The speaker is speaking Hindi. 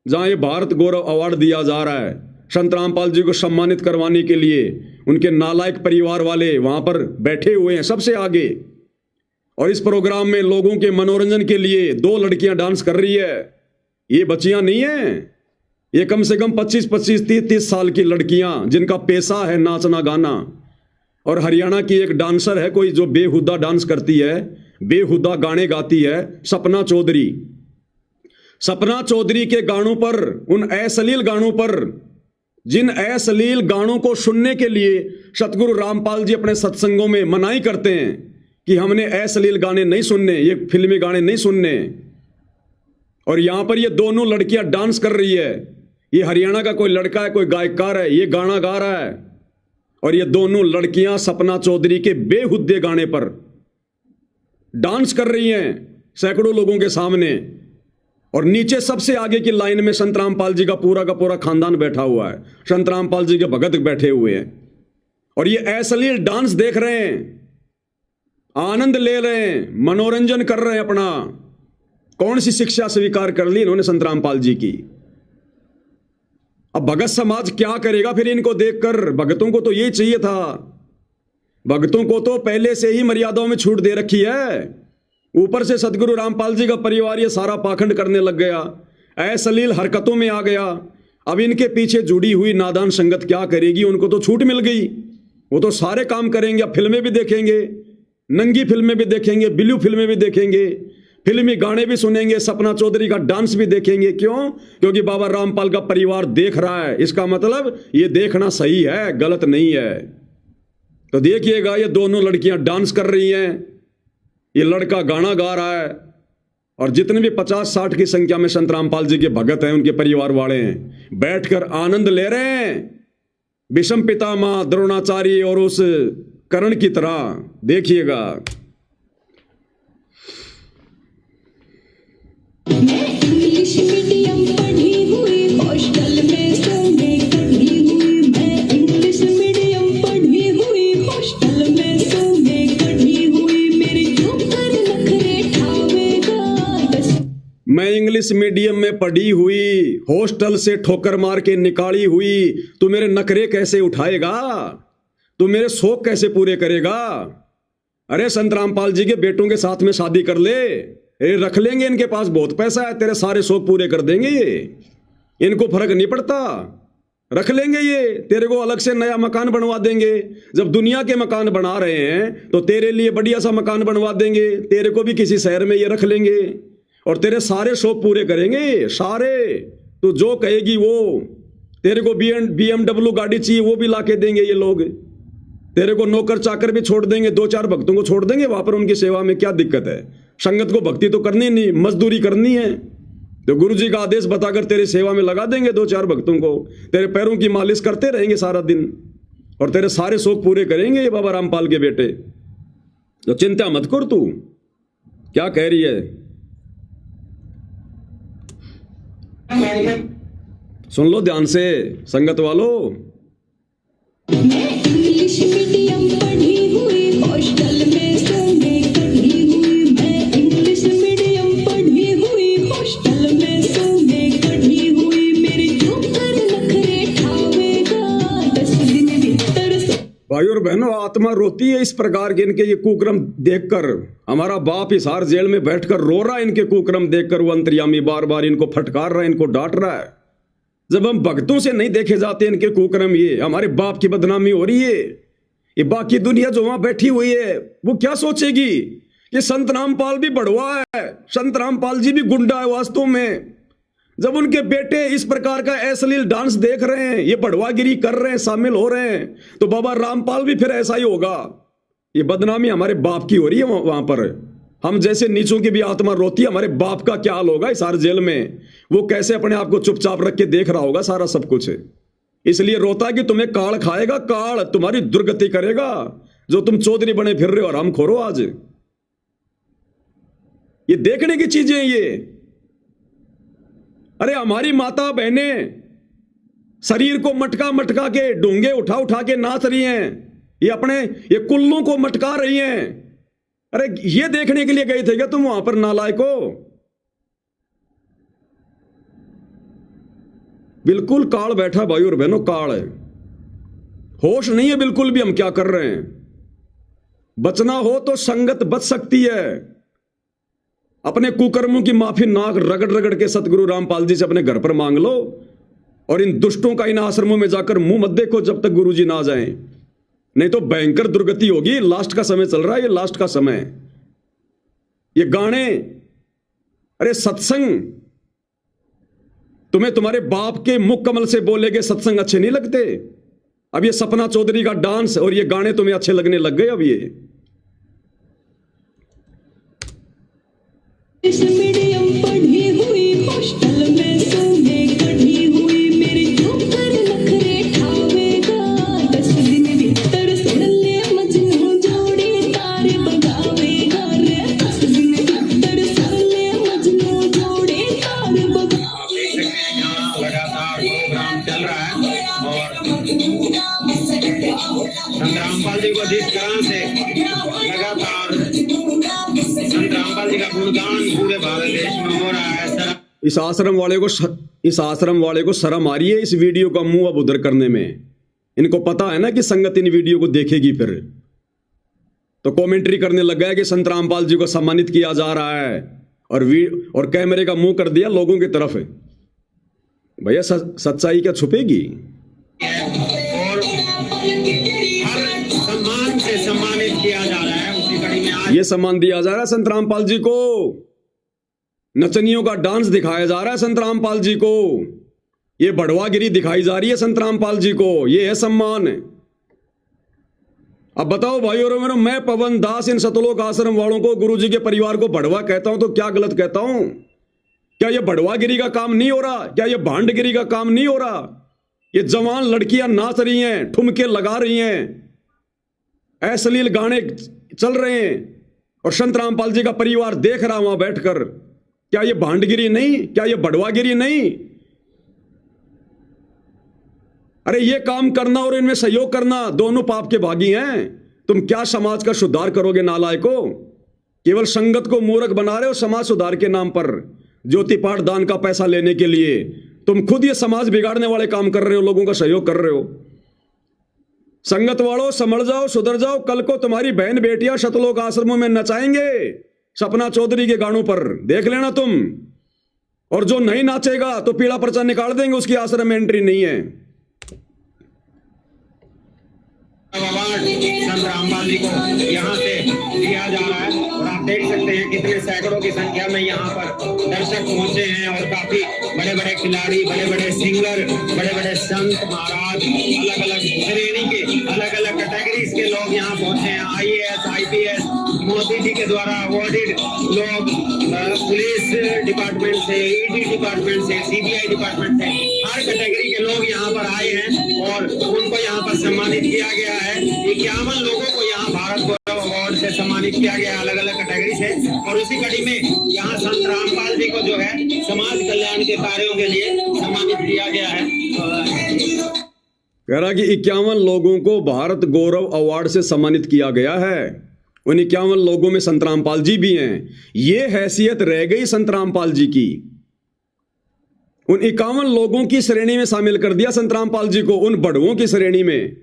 जहां ये भारत गौरव अवार्ड दिया जा रहा है संत रामपाल जी को सम्मानित करवाने के लिए, उनके नालायक परिवार वाले वहां पर बैठे हुए हैं सबसे आगे। और इस प्रोग्राम में लोगों के मनोरंजन के लिए 2 लड़कियां डांस कर रही है। ये बच्चियां नहीं है, ये कम से कम 25-25, 30-30 साल की लड़कियां जिनका पेशा है नाचना गाना। और हरियाणा की एक डांसर है कोई जो बेहुदा डांस करती है, बेहुदा गाने गाती है, सपना चौधरी। सपना चौधरी के गानों पर, उन अश्लील गानों पर, जिन अश्लील गानों को सुनने के लिए सतगुरु रामपाल जी अपने सत्संगों में मनाही करते हैं कि हमने अश्लील गाने नहीं सुनने, ये फिल्मी गाने नहीं सुनने। और यहां पर ये दोनों लड़कियां डांस कर रही है। ये हरियाणा का कोई लड़का है, कोई गायकार है, ये गाना गा रहा है। और ये दोनों लड़कियां सपना चौधरी के बेहुद्दे गाने पर डांस कर रही हैं सैकड़ों लोगों के सामने। और नीचे सबसे आगे की लाइन में संत रामपाल जी का पूरा खानदान बैठा हुआ है, संत रामपाल जी के भगत बैठे हुए हैं। और ये अश्लील डांस देख रहे हैं, आनंद ले रहे हैं, मनोरंजन कर रहे हैं अपना। कौन सी शिक्षा स्वीकार कर ली इन्होंने संत रामपाल जी की? अब भगत समाज क्या करेगा फिर इनको देखकर? भगतों को तो ये चाहिए था, भगतों को तो पहले से ही मर्यादाओं में छूट दे रखी है। ऊपर से सदगुरु रामपाल जी का परिवार ये सारा पाखंड करने लग गया, अश्लील हरकतों में आ गया। अब इनके पीछे जुड़ी हुई नादान संगत क्या करेगी? उनको तो छूट मिल गई, वो तो सारे काम करेंगे। अब फिल्में भी देखेंगे, नंगी फिल्में भी देखेंगे, ब्लू फिल्में भी देखेंगे, फिल्मी गाने भी सुनेंगे, सपना चौधरी का डांस भी देखेंगे। क्यों? क्योंकि बाबा रामपाल का परिवार देख रहा है। इसका मतलब ये देखना सही है, गलत नहीं है। तो देखिएगा, ये दोनों लड़कियां डांस कर रही हैं, ये लड़का गाना गा रहा है। और जितने भी 50-60 की संख्या में संत रामपाल जी के भगत हैं, उनके परिवार वाले हैं, बैठकर आनंद ले रहे हैं विषम पितामह द्रोणाचार्य और उस कर्ण की तरह। देखिएगा। मैं इंग्लिश मीडियम पढ़ी हुई, हॉस्टल में सोने कढ़ी हुई। मैं इंग्लिश मीडियम पढ़ी हुई, हॉस्टल में सोने कढ़ी हुई। मेरे ऊपर नखरे ठावेगा। मैं इंग्लिश मीडियम में पढ़ी हुई, हॉस्टल से ठोकर मार के निकाली हुई। तू मेरे नखरे कैसे उठाएगा? तू मेरे शौक कैसे पूरे करेगा? अरे संत रामपाल जी के बेटों के साथ में शादी कर ले, रख लेंगे, इनके पास बहुत पैसा है, तेरे सारे शौक पूरे कर देंगे ये। इनको फर्क नहीं पड़ता, रख लेंगे ये, तेरे को अलग से नया मकान बनवा देंगे। जब दुनिया के मकान बना रहे हैं तो तेरे लिए बढ़िया सा मकान बनवा देंगे, तेरे को भी किसी शहर में ये रख लेंगे और तेरे सारे शौक पूरे करेंगे सारे। तो जो कहेगी वो, तेरे को BMW गाड़ी चाहिए वो भी ला के देंगे ये लोग। तेरे को नौकर चाकर भी छोड़ देंगे, 2-4 भक्तों को छोड़ देंगे वहां पर उनकी सेवा में। क्या दिक्कत है? संगत को भक्ति तो करनी नहीं, मजदूरी करनी है। तो गुरु जी का आदेश बताकर तेरी सेवा में लगा देंगे 2-4 भक्तों को, तेरे पैरों की मालिश करते रहेंगे सारा दिन और तेरे सारे शौक पूरे करेंगे ये बाबा रामपाल के बेटे। तो चिंता मत कर। तू क्या कह रही है? सुन लो ध्यान से संगत वालों। मैं इंग्लिश मीडियम पढ़ी हुई, हॉस्टल में सोने कढ़ी हुई। मैं इंग्लिश मीडियम पढ़ी हुई, हॉस्टल में सोने कढ़ी हुई। मेरे ऊपर नखरे ठावेगा 10 दिन भीतर से। भाई और बहनों, आत्मा रोती है इस प्रकार के इनके ये कुक्रम देखकर। हमारा बाप हिसार जेल में बैठकर रो रहा है इनके कुक्रम देखकर। वो अंतर्यामी बार बार इनको फटकार रहा है, इनको डांट रहा है। जब हम भक्तों से नहीं देखे जाते इनके कुकर्म, ये हमारे बाप की बदनामी हो रही है। ये बाकी दुनिया जो वहां बैठी हुई है वो क्या सोचेगी कि संत रामपाल भी बड़वा है, संत रामपाल जी भी गुंडा है वास्तव में। जब उनके बेटे इस प्रकार का अश्लील डांस देख रहे हैं, ये बड़वागिरी कर रहे हैं, शामिल हो रहे हैं, तो बाबा रामपाल भी फिर ऐसा ही होगा। ये बदनामी हमारे बाप की हो रही है वहां पर। हम जैसे नीचों की भी आत्मा रोती है, हमारे बाप का क्या हाल होगा इस सारे जेल में? वो कैसे अपने आप को चुपचाप रख के देख रहा होगा सारा सब कुछ। इसलिए रोता है कि तुम्हें काल खाएगा, काल तुम्हारी दुर्गति करेगा जो तुम चौधरी बने फिर रहे हो और हम खोरो। आज ये देखने की चीजें ये। अरे हमारी माता बहनें शरीर को मटका मटका के, डूंगे उठा उठा के नाच रही हैं, ये अपने ये कुल्लों को मटका रही हैं। अरे ये देखने के लिए गए थे क्या तुम वहां पर नालायको? बिल्कुल काल बैठा भाई और बहनों, काल है। होश नहीं है बिल्कुल भी हम क्या कर रहे हैं। बचना हो तो संगत बच सकती है। अपने कुकर्मों की माफी नाक रगड़ रगड़ के सतगुरु रामपाल जी से अपने घर पर मांग लो, और इन दुष्टों का इन आश्रमों में जाकर मुंह मत देखो जब तक गुरुजी ना जाएं, नहीं तो भयंकर दुर्गति होगी। लास्ट का समय चल रहा है, ये लास्ट का समय। ये गाने, अरे सत्संग, तुम्हें तुम्हारे बाप के मुख कमल से बोले गए सत्संग अच्छे नहीं लगते? अब ये सपना चौधरी का डांस और ये गाने तुम्हें अच्छे लगने लग गए अब ये। इंग्लिश मीडियम पढ़ी हुई, हॉस्टल में सोने कढ़ी हुई, मेरे ऊपर नखरे ठावेगा, 10 दिन भीतर सुन ले मजनू जोड़ी तारे बगावेगा रे, 10 दिन भीतर सुन ले मजनू जोड़ी तारे बगावेगा। यहाँ लगातार प्रोग्राम चल रहा है और संत रामपाल जी को जिस तरह से लगातार संत रामपाल जी का गुणगान पूरे भारत देश में हो रहा है। इस आश्रम वाले को शर्म आ रही है इस वीडियो का मुंह अब उधर करने में। इनको पता है ना कि संगत इन वीडियो को देखेगी, फिर तो कमेंट्री करने लग गया कि संत रामपाल जी को सम्मानित किया जा रहा है, और कैमरे का मुंह कर दिया लोगों की तरफ। भैया सच्चाई क्या छुपेगी? और हर सम्मान से सम्मानित किया जा रहा है। उसी कड़ी में आज ये सम्मान दिया जा रहा है संत रामपाल जी को। नचनियों का डांस दिखाया जा रहा है संत रामपाल जी को। ये बढ़वागिरी दिखाई जा रही है संत रामपाल जी को। ये है सम्मान। अब बताओ भाई और मेरे, मैं पवन दास इन सतलोक आश्रम वालों को, गुरुजी के परिवार को बढ़वा कहता हूं तो क्या गलत कहता हूं? क्या ये बढ़वागिरी का काम नहीं हो रहा? क्या ये भांडगिरी का काम नहीं हो रहा? ये जवान लड़कियां नाच रही हैं, ठुमके लगा रही हैं, अश्लील गाने चल रहे हैं, और संत रामपाल जी का परिवार देख रहा वहां बैठकर। क्या ये भांडगिरी नहीं? क्या ये बढ़वागिरी नहीं? अरे ये काम करना और इनमें सहयोग करना दोनों पाप के भागी हैं। तुम क्या समाज का सुधार करोगे नालायको? केवल संगत को मूर्ख बना रहे हो समाज सुधार के नाम पर, ज्योति पाठ दान का पैसा लेने के लिए। तुम खुद ये समाज बिगाड़ने वाले काम कर रहे हो, लोगों का सहयोग कर रहे हो। संगत वालों समझ जाओ, सुधर जाओ। कल को तुम्हारी बहन बेटियां शतलोक आश्रमों में नचाएंगे सपना चौधरी के गानों पर, देख लेना तुम। और जो नहीं नाचेगा तो पीला पर्चा निकाल देंगे, उसकी आश्रम में एंट्री नहीं है। अवार्ड संत रामपाल जी को यहाँ से दिया जा रहा है, और आप देख सकते हैं कितने सैकड़ों की संख्या में यहाँ पर दर्शक पहुंचे हैं, और काफी बड़े बड़े खिलाड़ी, बड़े बड़े सिंगर, बड़े बड़े संत महाराज, अलग अलग श्रेणी के, अलग अलग कैटेगरीज के लोग यहाँ पहुंचे हैं। IAS, IPS, मोदी जी के द्वारा अवॉर्डेड लोग, पुलिस डिपार्टमेंट से, ED डिपार्टमेंट से, CBI डिपार्टमेंट से, हर कैटेगरी के लोग यहाँ पर आए हैं और उनको यहाँ पर सम्मानित किया गया है। 51 लोगों को यहाँ भारत गौरव अवार्ड से सम्मानित किया गया, अलग अलग कैटेगरी से। और उसी कड़ी में यहाँ संत रामपाल जी को जो है समाज कल्याण के कार्यों के लिए सम्मानित किया गया है। कह रहा कि 51 लोगों को भारत गौरव अवार्ड से सम्मानित किया गया है। उन 51 लोगों में संत रामपाल जी भी हैं। ये हैसियत रह गई संत रामपाल जी की। उन 51 लोगों की श्रेणी में शामिल कर दिया संत रामपाल जी को, उन बढ़ुओं की श्रेणी में।